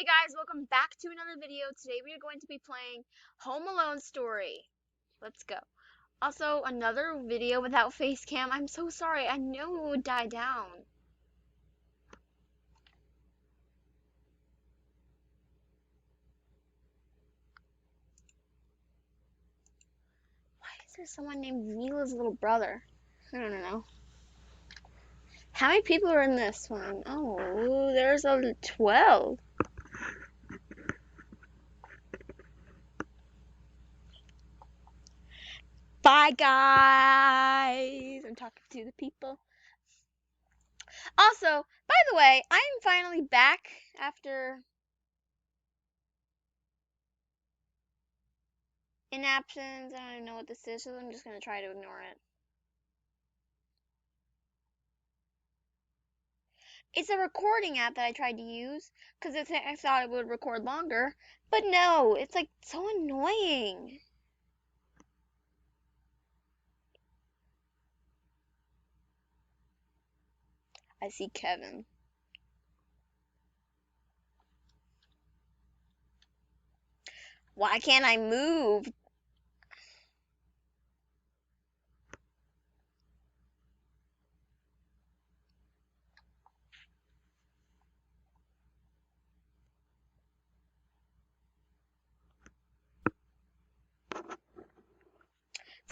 Hey guys, welcome back to another video. Today we are going to be playing Home Alone Story. Let's go. Also, another video without face cam. I'm so sorry. I knew it would die down. Why is there someone named Mila's little brother? I don't know. How many people are in this one? Oh, there's a 12. Bye guys. I'm talking to the people. Also, by the way, I am finally back after in absence. I don't even know what this is, so I'm just gonna try to ignore it. It's a recording app that I tried to use because I thought it would record longer, but no, it's like so annoying. I see Kevin. Why can't I move?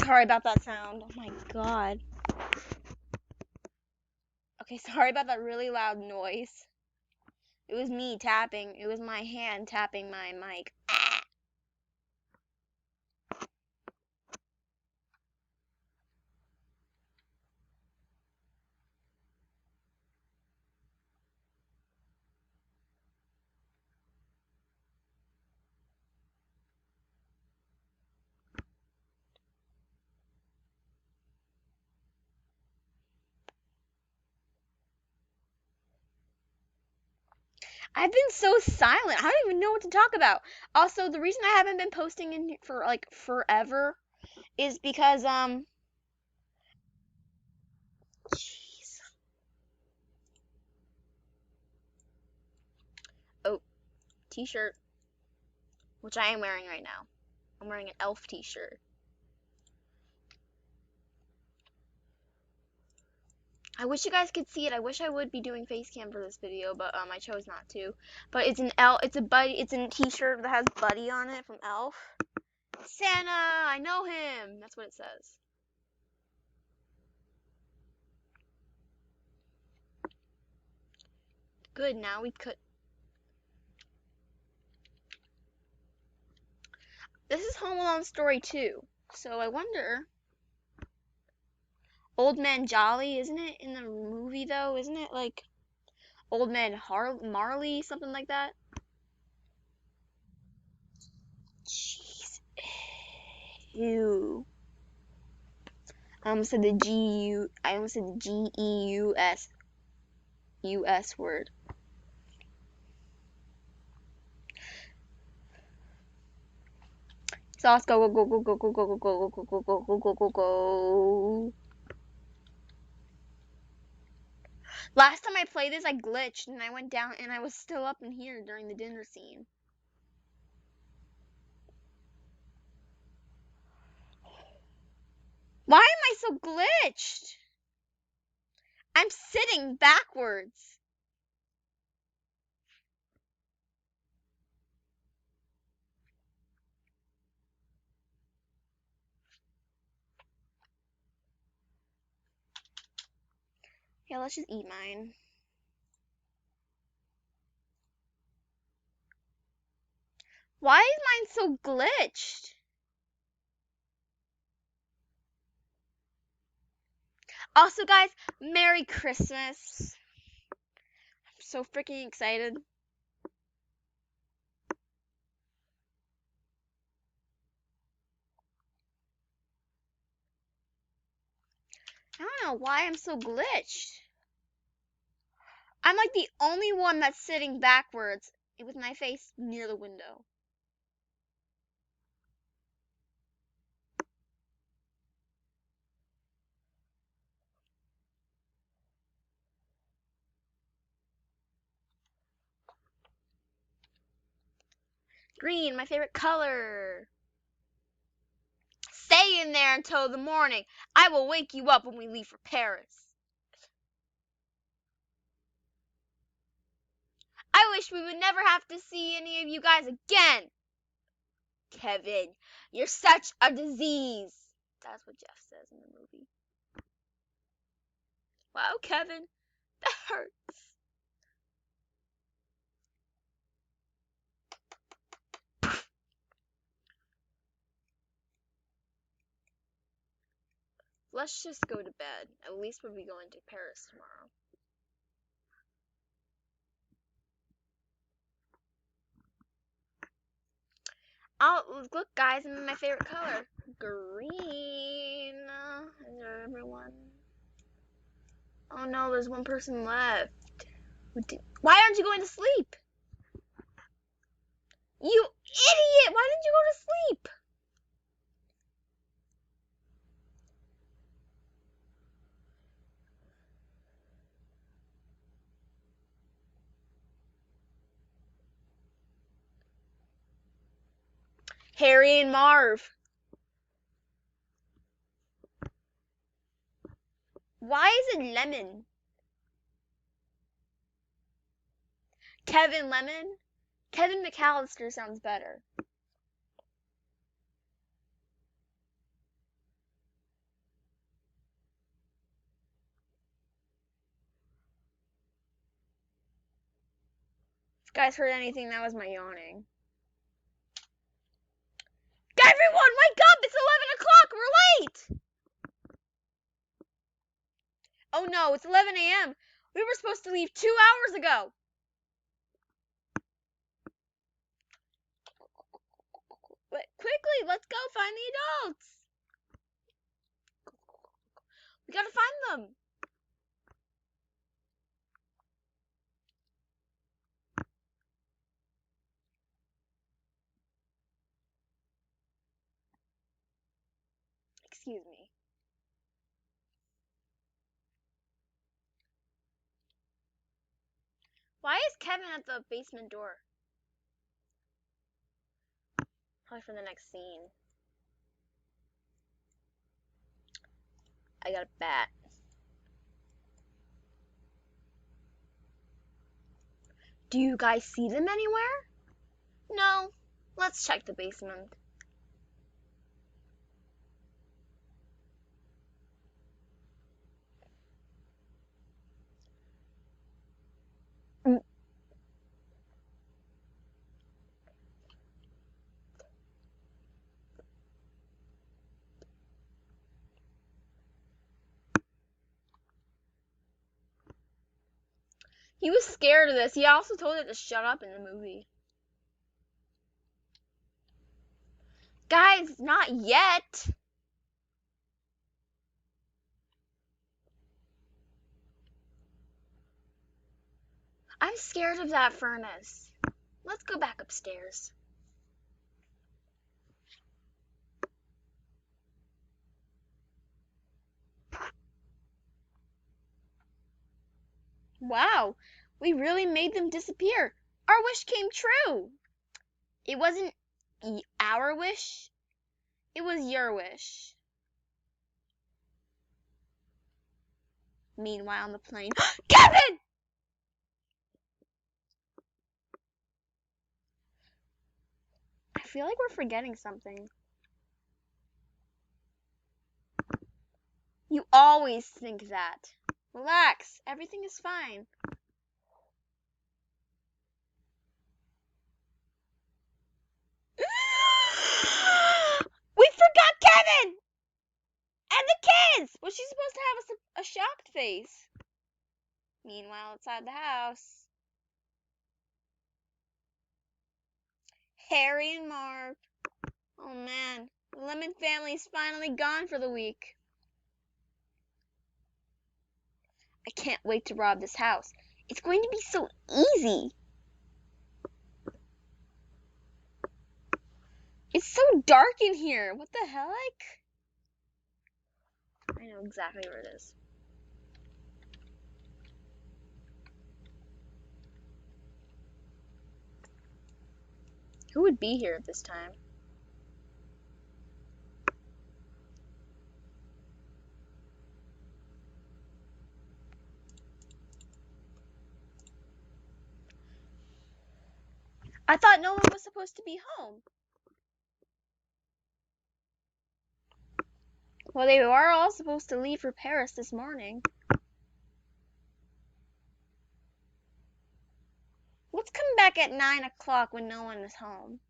Sorry about that sound. Oh my god. Okay, sorry about that really loud noise. It was me tapping. It was my hand tapping my mic. I've been so silent. I don't even know what to talk about. Also, the reason I haven't been posting in for like forever is because jeez. Oh, t-shirt, which I am wearing right now. I'm wearing an elf t-shirt. I wish you guys could see it. I wish I would be doing face cam for this video, but I chose not to. But it's an elf. It's a buddy. It's a t-shirt that has Buddy on it from Elf. Santa, I know him. That's what it says. Good. Now we could. This is Home Alone Story 2. So I wonder. Old Man Jolly, isn't it in the movie though? Isn't it like Old Man Marley, something like that? Jeez. Ew. I almost said the I almost said the G-E-U-S word. Sauce, go, go, go, go, go, go, go, go, go, go, go, go, go, go, go. Last time I played this, I glitched and I went down and I was still up in here during the dinner scene. Why am I so glitched? I'm sitting backwards. Yeah, let's just eat mine. Why is mine so glitched? Also, guys, Merry Christmas. I'm so freaking excited. I don't know why I'm so glitched. I'm like the only one that's sitting backwards with my face near the window. Green, my favorite color. Stay in there until the morning. I will wake you up when we leave for Paris. I wish we would never have to see any of you guys again. Kevin, you're such a disease. That's what Jeff says in the movie. Wow, Kevin, that hurts. Let's just go to bed. At least we'll be going to Paris tomorrow. Look, guys, I'm in my favorite color. Green. Is there everyone? Oh no, there's one person left. Why aren't you going to sleep? You idiot! Why didn't you go to sleep? Harry and Marv. Why is it lemon? Kevin Lemon? Kevin McAllister sounds better. If you guys heard anything, that was my yawning. Everyone, wake up! It's 11 o'clock! We're late! Oh no, it's 11 a.m. We were supposed to leave 2 hours ago. But quickly, let's go find the adults. We gotta find them. Excuse me. Why is Kevin at the basement door? Probably for the next scene. I got a bat. Do you guys see them anywhere? No. Let's check the basement. He was scared of this. He also told it to shut up in the movie. Guys, not yet. I'm scared of that furnace. Let's go back upstairs. Wow, we really made them disappear. Our wish came true. It wasn't our wish. It was your wish. Meanwhile, on the plane, Kevin! I feel like we're forgetting something. You always think that. Relax, everything is fine. We forgot Kevin! And the kids! Was she supposed to have a shocked face? Meanwhile, outside the house, Harry and Marv. Oh man, the Lemon family's finally gone for the week. I can't wait to rob this house. It's going to be so easy. It's so dark in here. What the heck? I know exactly where it is. Who would be here at this time? I thought no one was supposed to be home. Well, they are all supposed to leave for Paris this morning. Let's come back at 9 o'clock when no one is home.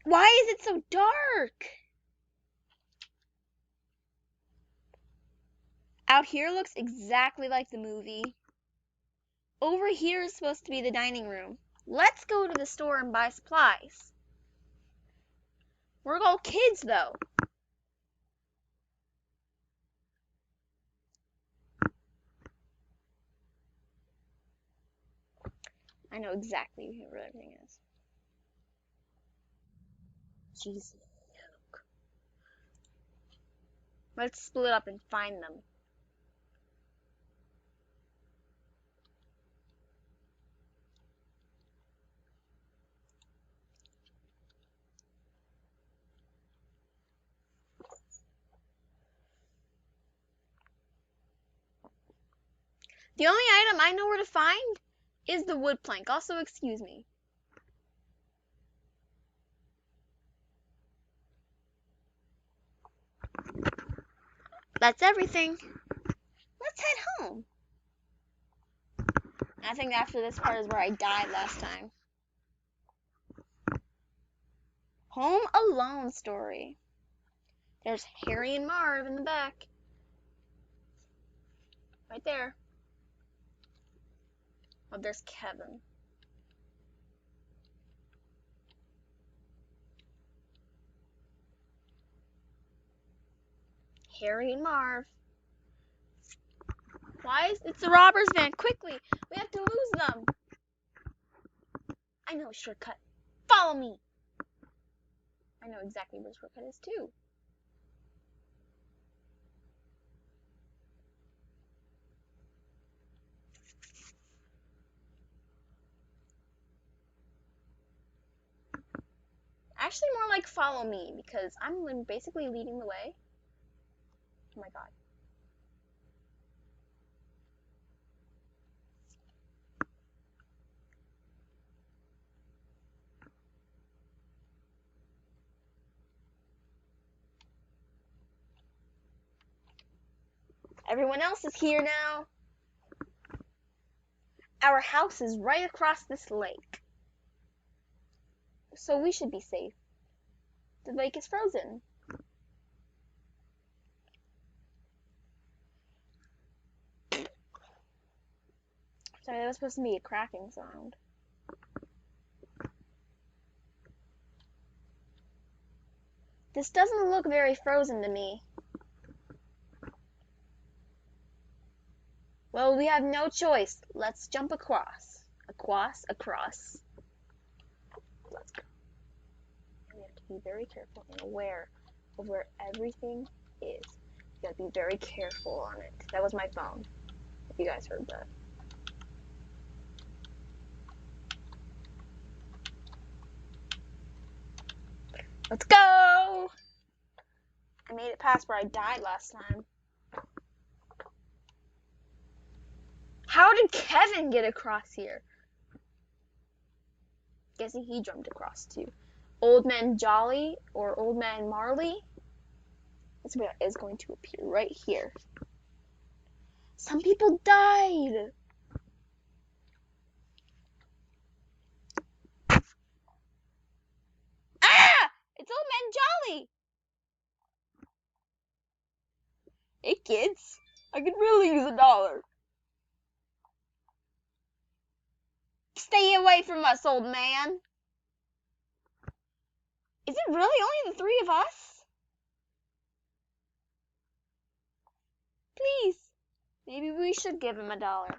Why is it so dark? Out here looks exactly like the movie. Over here is supposed to be the dining room. Let's go to the store and buy supplies. We're all kids, though. I know exactly where everything is. Jeez. Let's split up and find them. The only item I know where to find is the wood plank. Also, excuse me. That's everything. Let's head home. I think after this part is where I died last time. Home Alone story. There's Harry and Marv in the back. Right there. Oh, there's Kevin. Harry and Marv. Why is it's a robber's van? Quickly! We have to lose them! I know a shortcut. Follow me! I know exactly where the shortcut is too. Actually, more like follow me, because I'm basically leading the way. Oh my god. Everyone else is here now. Our house is right across this lake. So we should be safe. The lake is frozen. Sorry, that was supposed to be a cracking sound. This doesn't look very frozen to me. Well, we have no choice. Let's jump across. Across. Let's go. And we have to be very careful and aware of where everything is. You gotta be very careful on it. That was my phone, if you guys heard that. Let's go! I made it past where I died last time. How did Kevin get across here? Guessing he jumped across too. Old Man Jolly or Old Man Marley is going to appear right here. Some people died. Ah! It's Old Man Jolly. Hey kids, I could really use $1. Stay away from us, old man. Is it really only the 3 of us? Please. Maybe we should give him $1.